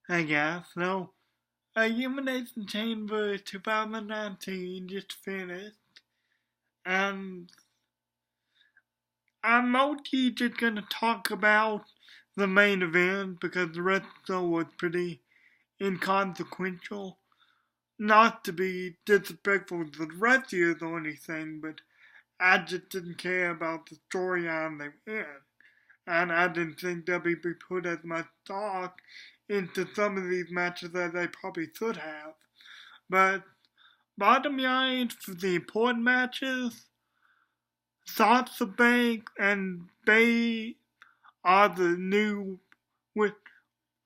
I guess. No, Elimination Chamber 2019 just finished, and I'm mostly just gonna talk about the main event because the rest of it was pretty inconsequential. Not to be disrespectful to the Russians or anything, but I just didn't care about the storyline they were in. And I didn't think WB put as much thought into some of these matches as they probably should have. But bottom line, for the important matches, Sasha Banks and Bay are the new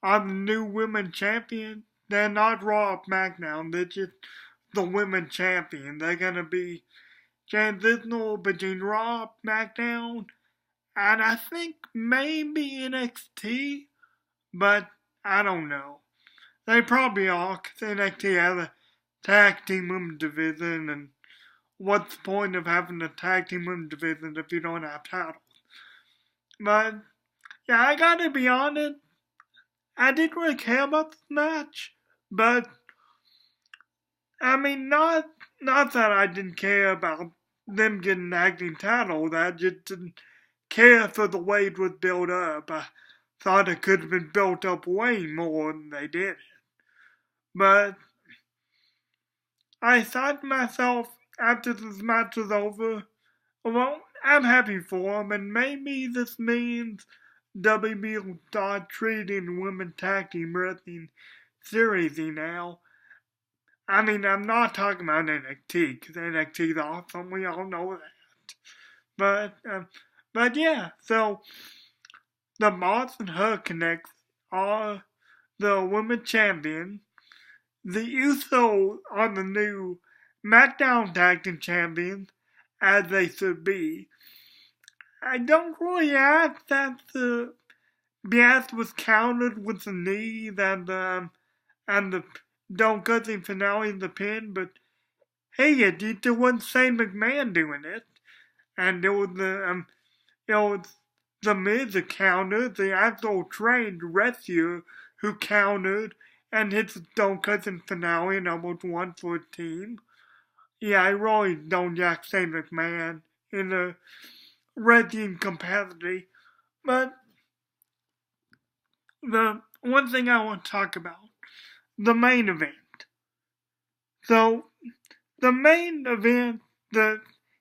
are the new women champions. They're not Raw or SmackDown. They're just the women champion. They're gonna be transitional between Raw, SmackDown, and I think maybe NXT, but I don't know. They probably are, because NXT has a tag team women's division, and what's the point of having a tag team women's division if you don't have titles? But, yeah, I gotta be honest, I didn't really care about this match, but, I mean, not that I didn't care about them getting tag team titles, I just didn't care for the way it was built up. I thought it could have been built up way more than they did. But I thought to myself after this match was over, well, I'm happy for them, and maybe this means WB will start treating women tag team wrestling seriously now. I mean, I'm not talking about NXT, because NXT is awesome, we all know that. But yeah, so the Moss and Her Connects are the women champion. The Usos are the new SmackDown Tag Team Champions, as they should be. I don't really ask that the BS was countered with the knee and the Don't Cousin finale in the pin, but hey, it wasn't Shane McMahon doing it. And it was the Miz who countered, the actual trained wrestler who countered and hit the Don't Cousin finale and almost won for his team. Yeah, I really don't like Shane McMahon in the wrestling capacity. But the one thing I want to talk about, the main event. So, the main event, the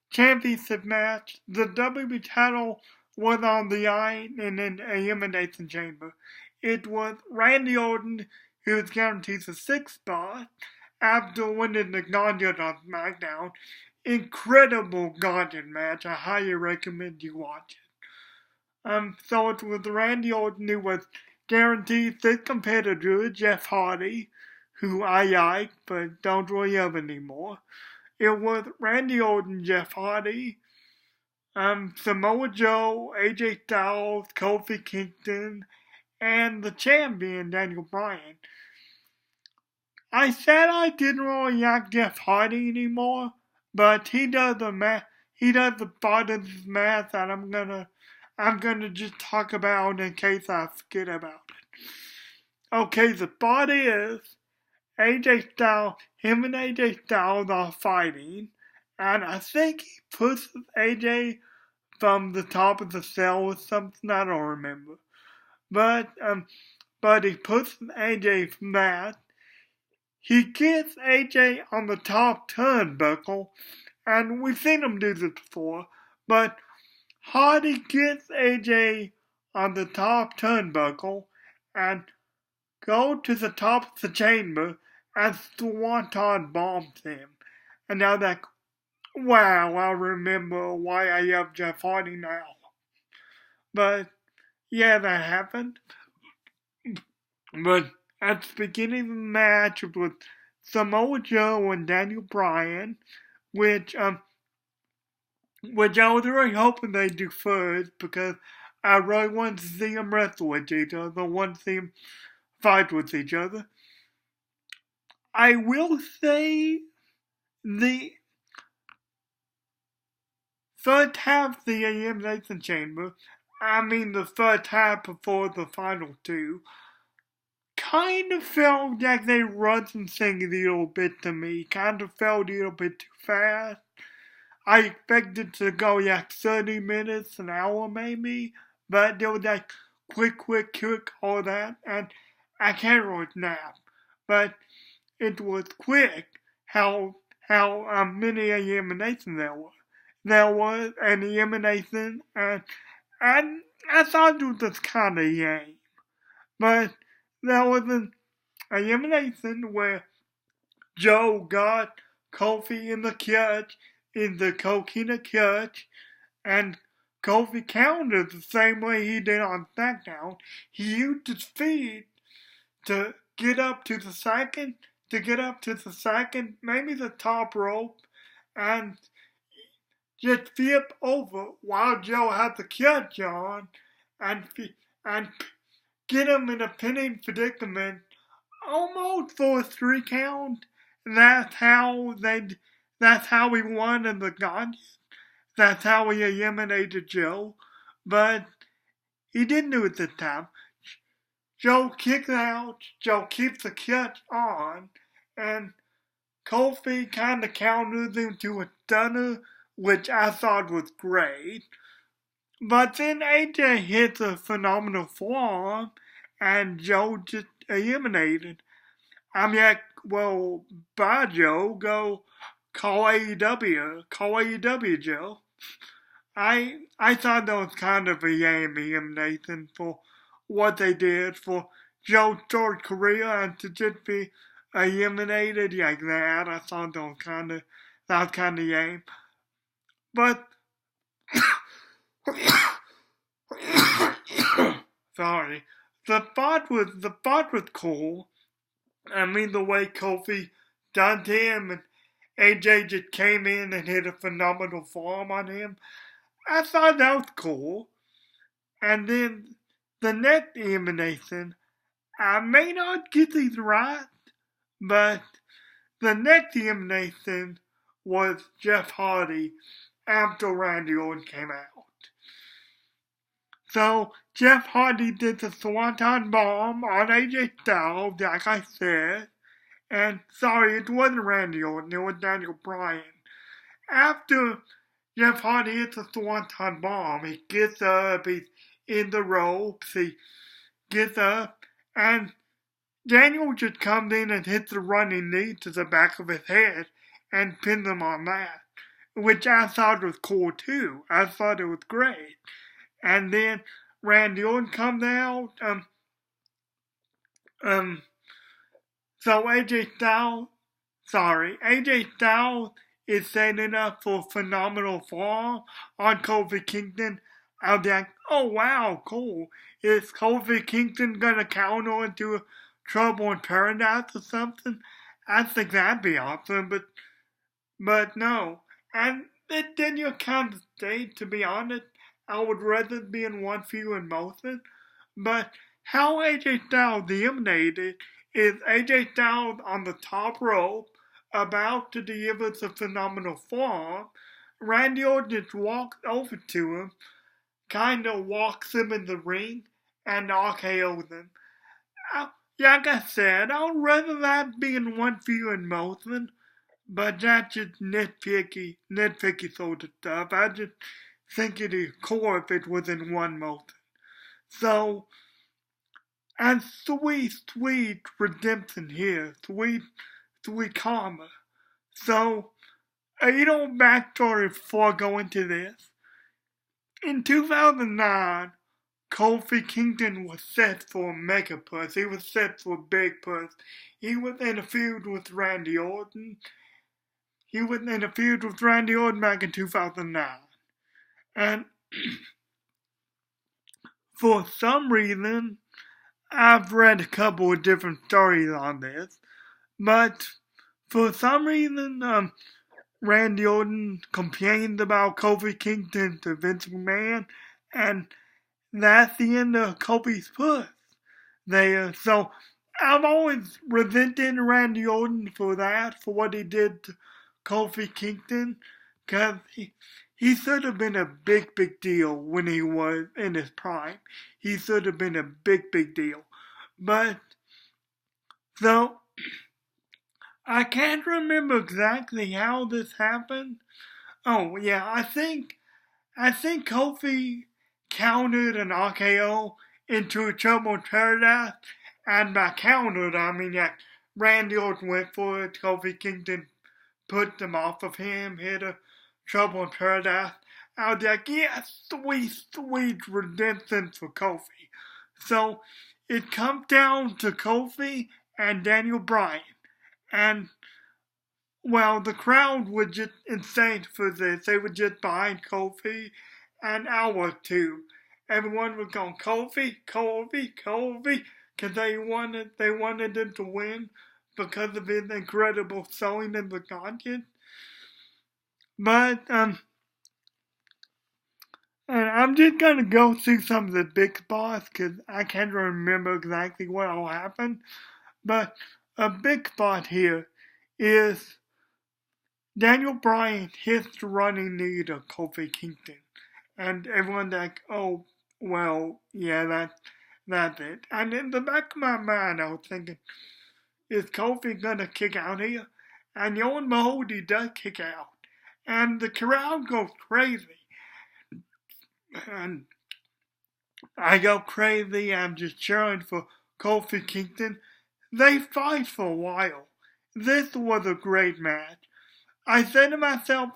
championship match, the WWE title was on the line in an elimination chamber. It was Randy Orton who was guaranteed the sixth spot after winning the Gauntlet on SmackDown. Incredible Gauntlet match. I highly recommend you watch it. So it was Randy Orton who was guaranteed sixth competitor, Jeff Hardy, who I like but don't really have anymore. It was Randy Orton, Jeff Hardy, Samoa Joe, AJ Styles, Kofi Kingston, and the champion, Daniel Bryan. I said I didn't really like Jeff Hardy anymore, but he does the part of this math that I'm gonna just talk about in case I forget about it. Okay, the part is AJ Styles, him and AJ Styles are fighting, and I think he pushes AJ from the top of the cell or something, I don't remember. But he pushes AJ from that. He gets AJ on the top turnbuckle, and we've seen him do this before, but Hardy gets AJ on the top turnbuckle and go to the top of the chamber and Swanton bombs him. And now that, wow, I remember why I love Jeff Hardy now. But, yeah, that happened. But at the beginning of the match, it was Samoa Joe and Daniel Bryan, which I was really hoping they'd do first because I really wanted to see them wrestle with each other, I wanted to see them fight with each other. I will say the first half of the Elimination Chamber, I mean the first half before the final two, kind of felt like they rushed things a little bit to me. Kind of felt a little bit too fast. I expected to go like 30 minutes, an hour maybe, but they were like quick, all that, and I can't really nap. But it was quick how many eliminations there were. There was an elimination, and I thought it was kind of lame. But there was an elimination where Joe got Kofi in the clutch, in the coquina clutch, and Kofi countered the same way he did on SmackDown. He used his feet to get up to the second, maybe the top rope, and just flip over while Joe had the clutch on, and and get him in a pinning predicament, almost for a 3 count. That's how they. That's how we won in the Guardians. That's how we eliminated Joe. But he didn't do it this time. Joe kicks out. Joe keeps the clutch on, and Kofi kind of counters him to a stunner, which I thought was great. But then AJ hits a phenomenal forearm, and Joe just eliminated. I'm like, well, bye, Joe. Go call AEW. Call AEW, Joe. I thought that was kind of a lame elimination for what they did for Joe's short career, and to just be eliminated like that. I thought that was kind of lame. But sorry, the spot was cool. I mean, the way Kofi done him and AJ just came in and hit a phenomenal form on him. I thought that was cool. And then the next elimination, I may not get these right, but the next elimination was Jeff Hardy after Randy Orton came out. So Jeff Hardy did the Swanton Bomb on AJ Styles, like I said. And sorry, it wasn't Randy Orton, it was Daniel Bryan. After Jeff Hardy hits the Swanton Bomb, he gets up, he's in the ropes, he gets up, and Daniel just comes in and hits a running knee to the back of his head and pins him on that, which I thought was cool too. I thought it was great. And then Randy Orton comes out, so AJ Styles is setting up for phenomenal form on Kofi Kingston. I was like, oh wow, cool. Is Kofi Kingston gonna counter into Trouble in Paradise or something? I think that'd be awesome, but no. And it didn't kind of stay, to be honest. I would rather be in one feud and motion. But how AJ Styles eliminated is AJ Styles on the top rope, about to deliver the phenomenal form. Randy Orton just walks over to him, kind of walks him in the ring, and RKO's him. Like I said, I'd rather that be in one feud and motion, but that's just nitpicky sort of stuff. I just think it'd be cool if it was in one motion. So, and sweet redemption here, sweet karma. So, a little backstory before I go into this. In 2009, Kofi Kingston was set for a mega push. He was set for a big push. He was in a feud with Randy Orton. Back in 2009. And for some reason, I've read a couple of different stories on this, but for some reason, Randy Orton complained about Kofi Kingston to Vince McMahon, and that's the end of Kofi's push there. So I've always resented Randy Orton for that, for what he did to Kofi Kingston, because he should have been a big deal when he was in his prime. He should have been a big deal. But Though I can't remember exactly how this happened. Oh yeah, I think Kofi countered an RKO into a Trouble in Paradise, and by countered I mean like Randy Orton went for it, Kofi Kingston put them off of him, hit a Trouble in Paradise. I was like, yeah, sweet redemption for Kofi. So it comes down to Kofi and Daniel Bryan. And, well, the crowd was just insane for this. They were just behind Kofi an hour too. Everyone was going, Kofi, because they wanted him to win because of his incredible selling in the contest. But, and I'm just gonna go through some of the big spots because I can't remember exactly what all happened. But a big spot here is Daniel Bryan hits the running knee to Kofi Kingston. And everyone's like, oh, well, yeah, that's it. And in the back of my mind, I was thinking, is Kofi gonna kick out here? And lo and behold, he does kick out. And the crowd goes crazy. And I go crazy. I'm just cheering for Kofi Kingston. They fight for a while. This was a great match. I said to myself,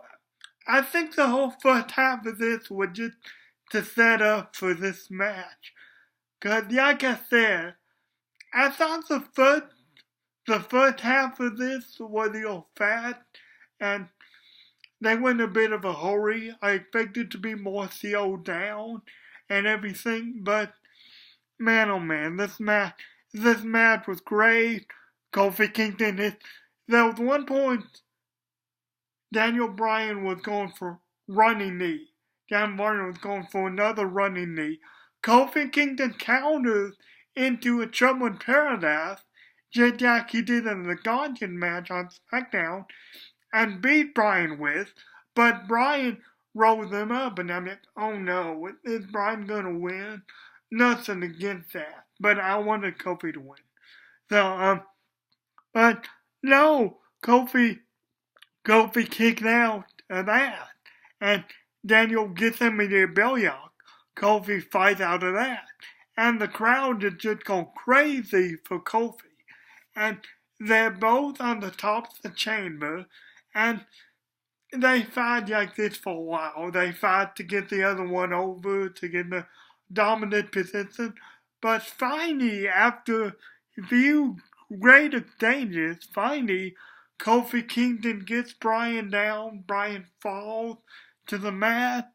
I think the whole first half of this was just to set up for this match. Cause like I said, I thought the first half of this was a little fast and they went a bit of a hurry. I expected to be more slowed down and everything, but man oh man, this match was great. Kofi Kingston there was one point Daniel Bryan was going for running knee. Daniel Bryan was going for another running knee. Kofi Kingston counters into a Trouble in Paradise, just like he did in the Guardian match on SmackDown, and beat Bryan with, but Bryan rolled them up, and I'm like, oh no, is Bryan gonna win? Nothing against that, but I wanted Kofi to win. So, but no, Kofi kicked out of that, and Daniel gets him in the belly up. Kofi fights out of that, and the crowd is just going crazy for Kofi, and they're both on the top of the chamber, and they fight like this for a while. They fight to get the other one over, to get the dominant position. But finally, after a few great exchanges, finally, Kofi Kingston gets Bryan down. Bryan falls to the mat,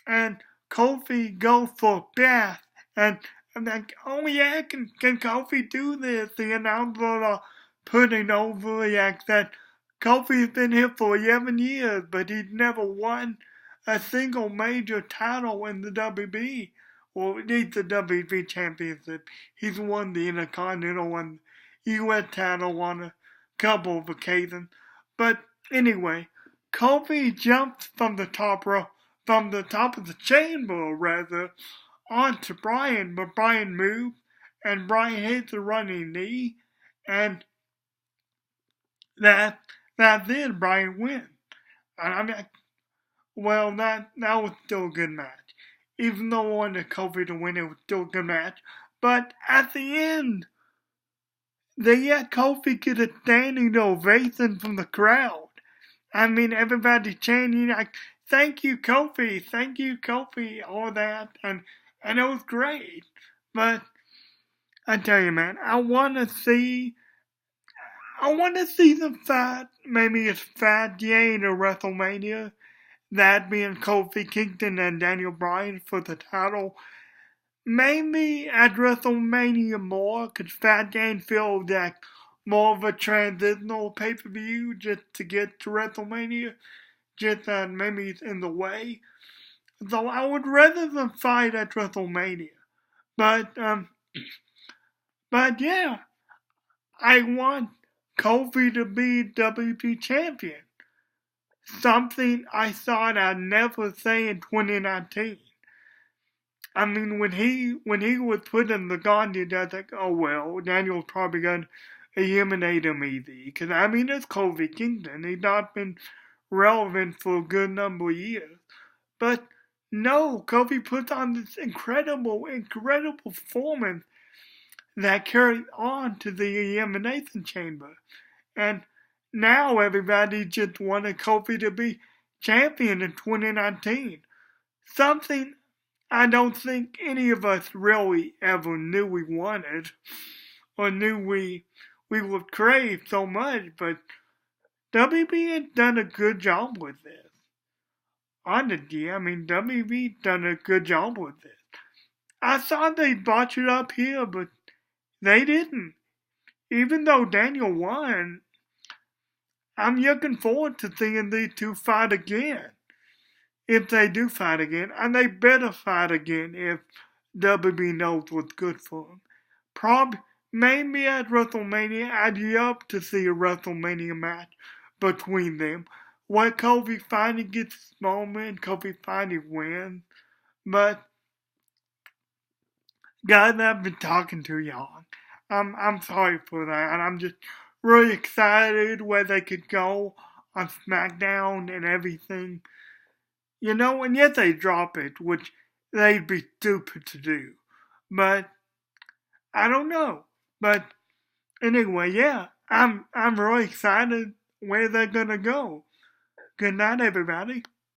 and Kofi goes for a bath. And I'm like, oh yeah, can Kofi do this? The announcer putting over like that. Kofi's been here for 11 years, but he's never won a single major title in the WB. Or at least the WB Championship. He's won the Intercontinental and US title on a couple of occasions. But anyway, Kofi jumps from the top row, from the top of the chamber rather, onto Bryan, but Bryan moves, and Bryan hits a running knee, and that's it, Bryan wins. And I'm like, well, that was still a good match. Even though I wanted Kofi to win, it was still a good match. But at the end, they let Kofi get a standing ovation from the crowd. I mean, everybody chanting like, thank you, Kofi, all that. And it was great. But I tell you, man, I want to see them fight. Maybe it's Fat Jane or WrestleMania. That being Kofi Kingston and Daniel Bryan for the title. Maybe at WrestleMania more, because Fat Jane feels like more of a transitional pay-per-view just to get to WrestleMania. Just that maybe it's in the way. So I would rather them fight at WrestleMania. But yeah, I want Kofi to be WP champion. Something I thought I'd never say in 2019. I mean, when he was put in the gauntlet, I was like, oh well, Daniel's probably gonna eliminate him easy. Because, I mean, it's Kofi Kingston. He's not been relevant for a good number of years. But no, Kofi puts on this incredible performance that carried on to the Elimination Chamber. And now everybody just wanted Kofi to be champion in 2019. Something I don't think any of us really ever knew we wanted or knew we would crave so much, but WB has done a good job with this. Honestly, I mean, WB done a good job with this. I thought they botched it up here, but they didn't. Even though Daniel won, I'm looking forward to seeing these two fight again. If they do fight again, and they better fight again if WB knows what's good for them. Maybe at WrestleMania, I'd love to see a WrestleMania match between them, where Kofi finally gets his moment, Kofi finally wins. But guys, I've been talking too long. I'm sorry for that, and I'm just really excited where they could go on SmackDown and everything. You know, and yet they drop it, which they'd be stupid to do. But I don't know. But anyway, yeah, I'm really excited where they're gonna go. Good night, everybody.